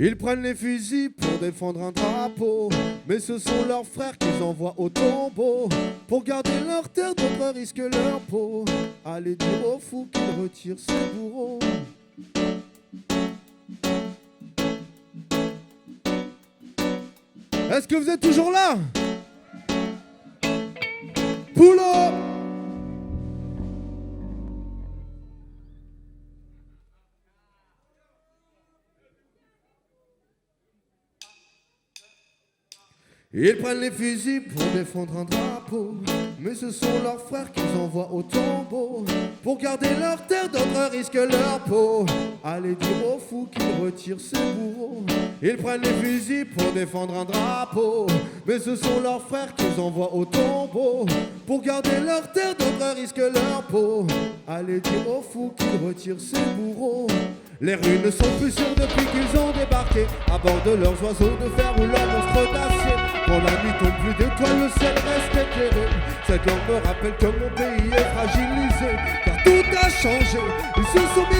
A: Ils prennent les fusils pour défendre un drapeau, mais ce sont leurs frères qu'ils envoient au tombeau. Pour garder leur terre, d'autres risquent leur peau. Allez dire aux fous qu'ils retirent ses bourreaux. Est-ce que vous êtes toujours là? Boulot! Ils prennent les fusils pour défendre un drapeau, mais ce sont leurs frères qu'ils envoient au tombeau. Pour garder leur terre, d'autres risquent leur peau. Allez dire aux fous qu'ils retirent ses bourreaux. Ils prennent les fusils pour défendre un drapeau, mais ce sont leurs frères qu'ils envoient au tombeau. Pour garder leur terre, d'autres risquent leur peau. Allez dire aux fous qu'ils retirent ses bourreaux. Les rues ne sont plus sûres depuis qu'ils ont débarqué à bord de leurs oiseaux de fer ou leurs monstres d'acier. Quand la nuit tombe plus d'étoiles, le ciel reste éclairé. Cette langue me rappelle que mon pays est fragilisé, car tout a changé. Ils se sont mis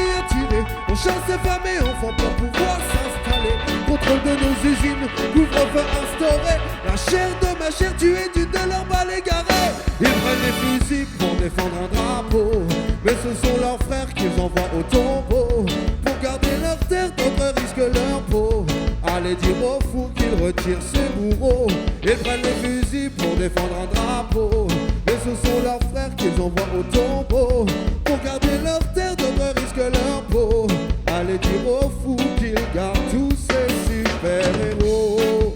A: chasse femmes et enfants pour pouvoir s'installer. Contrôle de nos usines, couvre-feu instauré. La chair de ma chair tuée d'une de leurs balles égarées. Ils prennent des fusils pour défendre un drapeau, mais ce sont leurs frères qu'ils envoient au tombeau. Pour garder leur terre, d'autres risquent leur peau. Allez dire aux fous qu'ils retirent ses bourreaux. Ils prennent les fusils pour défendre un drapeau, mais ce sont leurs frères qu'ils envoient au tombeau. Pour garder leur terre, d'autres risquent leur peau. Allez dire aux fous qu'ils gardent tous ces super-héros.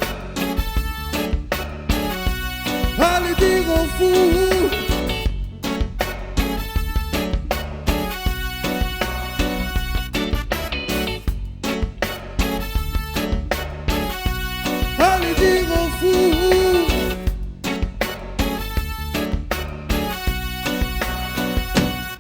A: Allez dire aux fous. Allez dire aux fous.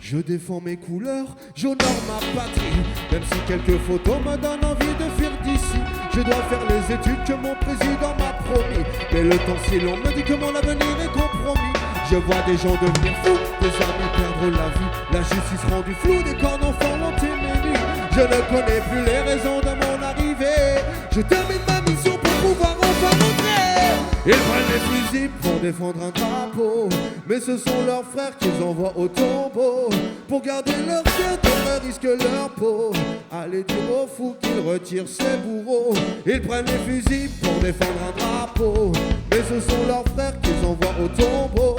A: Je défends mes couleurs, j'honore ma patrie. Même si quelques photos me donnent envie de fuir d'ici. Je dois faire les études que mon président m'a promis. Mais le temps si long me dit que mon avenir est compromis. Je vois des gens devenir fous, des amis perdre la vie. La justice rendue floue, des corps d'enfants hantés mes nuits. Je ne connais plus les raisons de mon arrivée. Je termine ma mission pour pouvoir enfin rentrer. Ils prennent les fusils pour défendre un drapeau, mais ce sont leurs frères qu'ils envoient au tombeau. Pour garder leur terre, d'autres risquent leur peau. Allez dire aux fous qu'ils retirent ses bourreaux. Ils prennent les fusils pour défendre un drapeau, mais ce sont leurs frères qu'ils envoient au tombeau.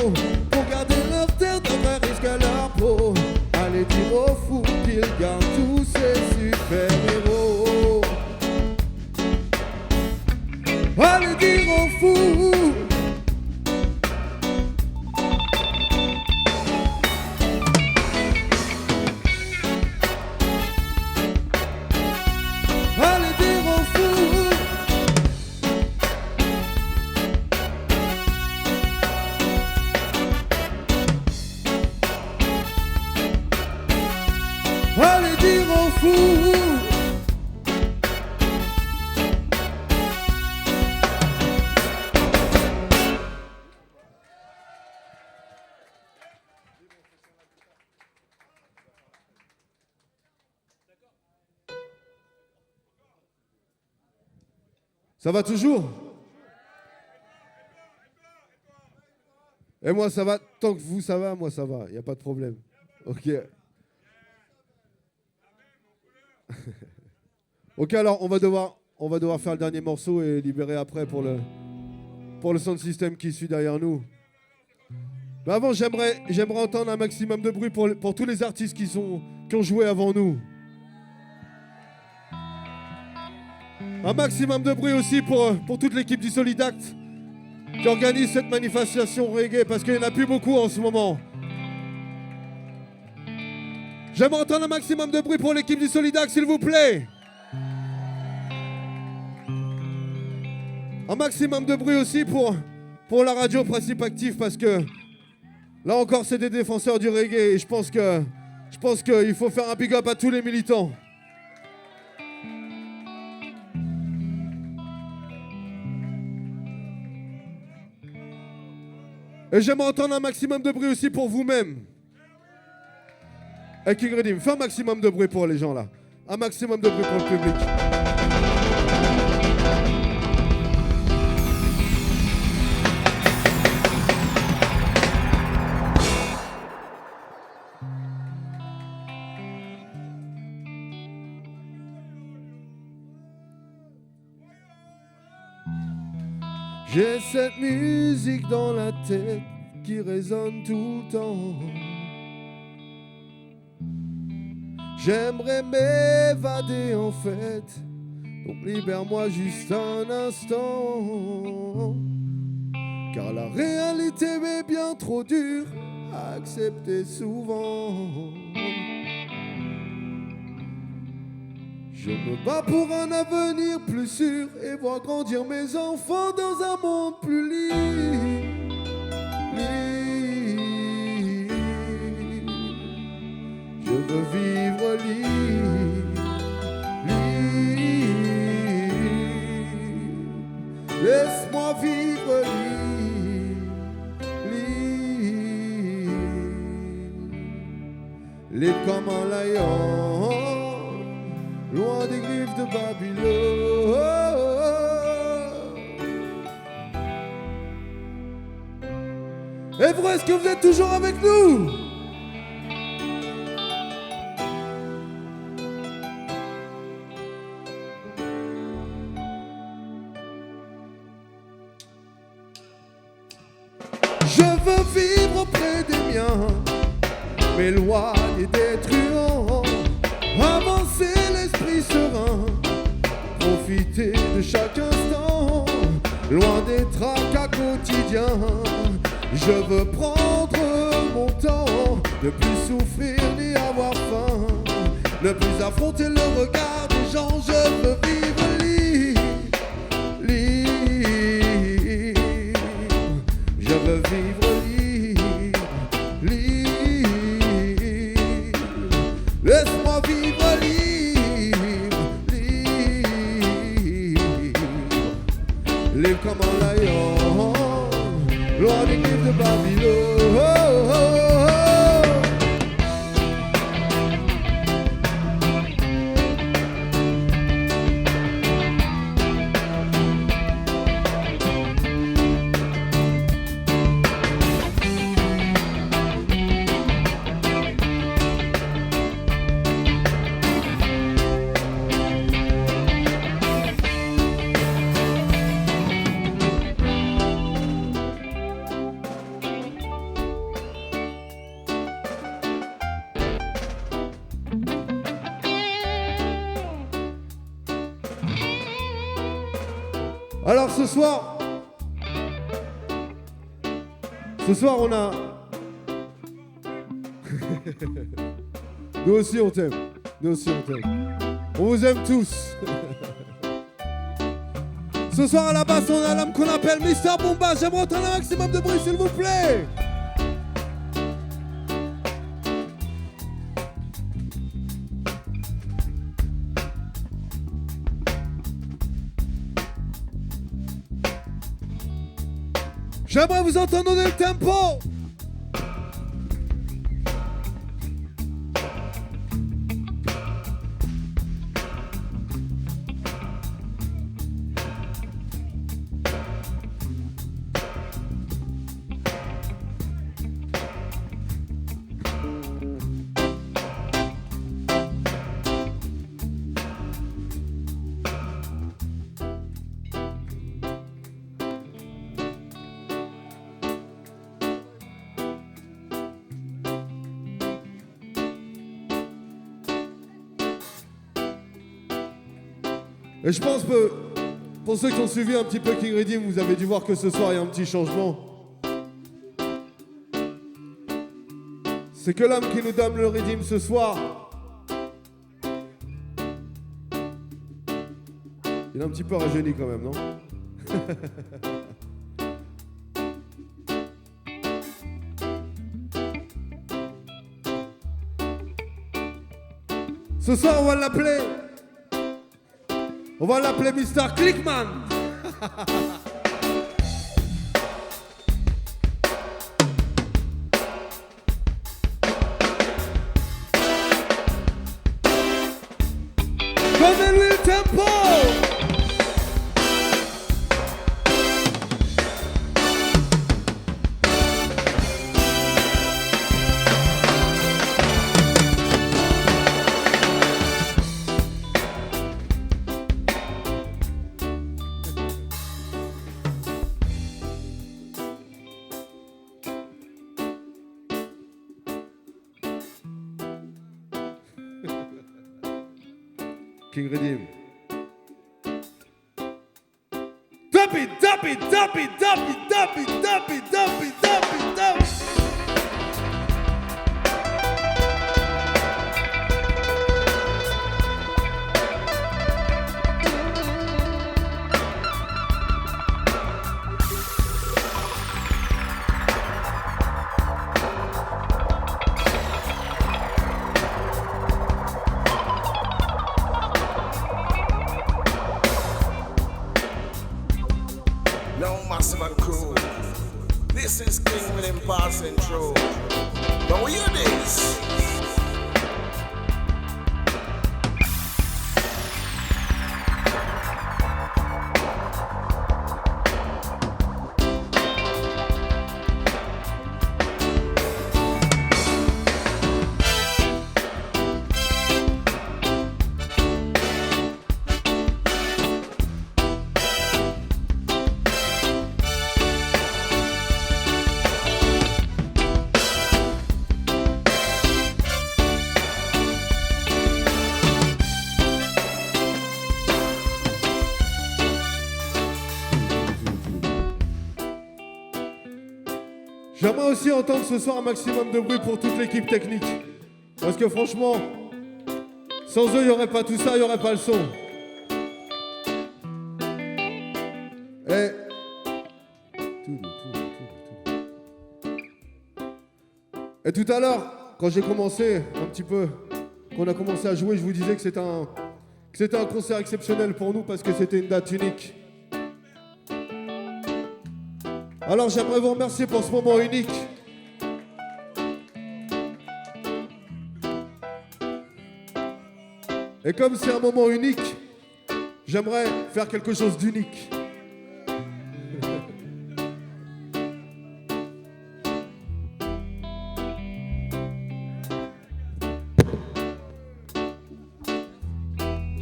A: Pour garder leur terre, d'autres risquent leur peau. Allez dire aux fous qu'ils gardent tous ces super-héros. Allez dire aux fous. Allez dire aux fous. Allez dire aux fous. Ça va toujours? Et moi ça va, tant que vous ça va, moi ça va, il n'y a pas de problème. Ok. Ok, alors on va devoir faire le dernier morceau et libérer après pour le sound system qui suit derrière nous. Mais avant, j'aimerais entendre un maximum de bruit pour tous les artistes qui ont joué avant nous. Un maximum de bruit aussi pour toute l'équipe du Solidact qui organise cette manifestation reggae, parce qu'il n'y en a plus beaucoup en ce moment. J'aimerais entendre un maximum de bruit pour l'équipe du Solidact, s'il vous plaît. Un maximum de bruit aussi pour la radio Principe Actif, parce que là encore c'est des défenseurs du reggae et je pense qu'il faut faire un big up à tous les militants. Et j'aimerais entendre un maximum de bruit aussi pour vous-même. Et King Redim, fais un maximum de bruit pour les gens là. Un maximum de bruit pour le public. J'ai cette musique dans la tête qui résonne tout le temps. J'aimerais m'évader en fait, donc libère-moi juste un instant. Car la réalité est bien trop dure à accepter souvent. Je me bats pour un avenir plus sûr et voir grandir mes enfants dans un monde plus libre. Je veux vivre libre. Laisse-moi vivre libre comme un lion. loin des griffes de Babylone. Et vous, est-ce que vous êtes toujours avec nous? Je veux vivre auprès des miens, m'éloigner des truands, avancer l'esprit serein, profiter de chaque instant, loin des tracas quotidiens. Je veux prendre mon temps, ne plus souffrir ni avoir faim, ne plus affronter le regard des gens. Je veux vivre libre, libre. Je veux vivre libre, libre. Laisse-moi vivre libre, libre. Live comme un lion, loin des griffes de Babylone. Alors ce soir on a... Nous aussi on t'aime, on vous aime tous. Ce soir à la basse on a l'homme qu'on appelle Mr Bomba. J'aimerais entendre un maximum de bruit s'il vous plaît. J'aimerais vous entendre donner le tempo. Et je pense que pour ceux qui ont suivi un petit peu King Redeem, vous avez dû voir que ce soir il y a un petit changement. C'est que l'homme qui nous donne le Redeem ce soir, il est un petit peu rajeuni quand même, non? Ce soir on va l'appeler Mr. Clickman. Donnez-lui le tempo. King Redeem. Dump it, dump it, dump it, dump it, dump it, dump it, dump it, dump it, dump it.
B: This is King with him passing through. Now hear this.
A: J'aimerais aussi entendre ce soir un maximum de bruit pour toute l'équipe technique. Parce que franchement, sans eux, il n'y aurait pas tout ça, il n'y aurait pas le son. Et tout à l'heure, quand j'ai commencé un petit peu, qu'on a commencé à jouer, je vous disais que c'était un concert exceptionnel pour nous parce que c'était une date unique. Alors j'aimerais vous remercier pour ce moment unique. Et comme c'est un moment unique, j'aimerais faire quelque chose d'unique.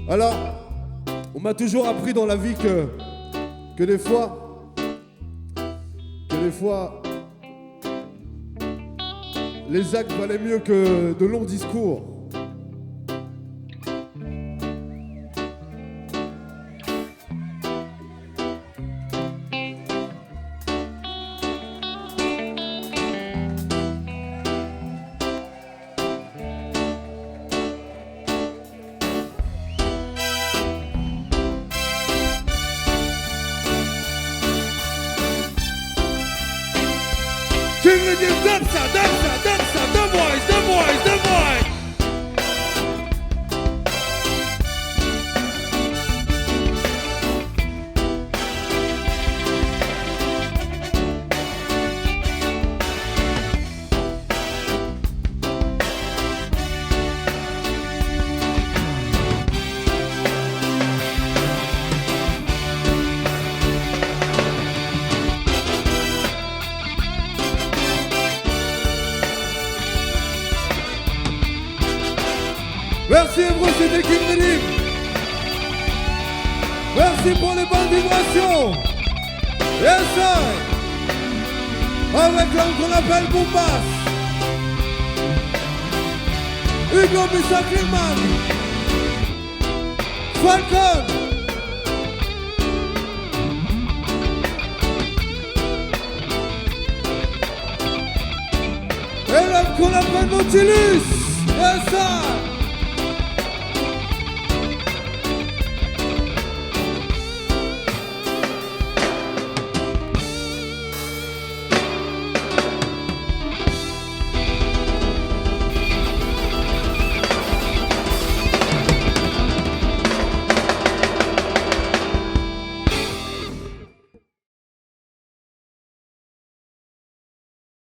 A: Alors, on m'a toujours appris dans la vie que des fois, les actes valaient mieux que de longs discours. Dança, the boys. Merci Ebro, c'était King Redim. Merci pour les bonnes vibrations. Yes sir. Avec l'homme qu'on appelle Boombass, Hugo Missa Klingman, Falcon, et l'homme qu'on appelle Nautilus. Yes sir.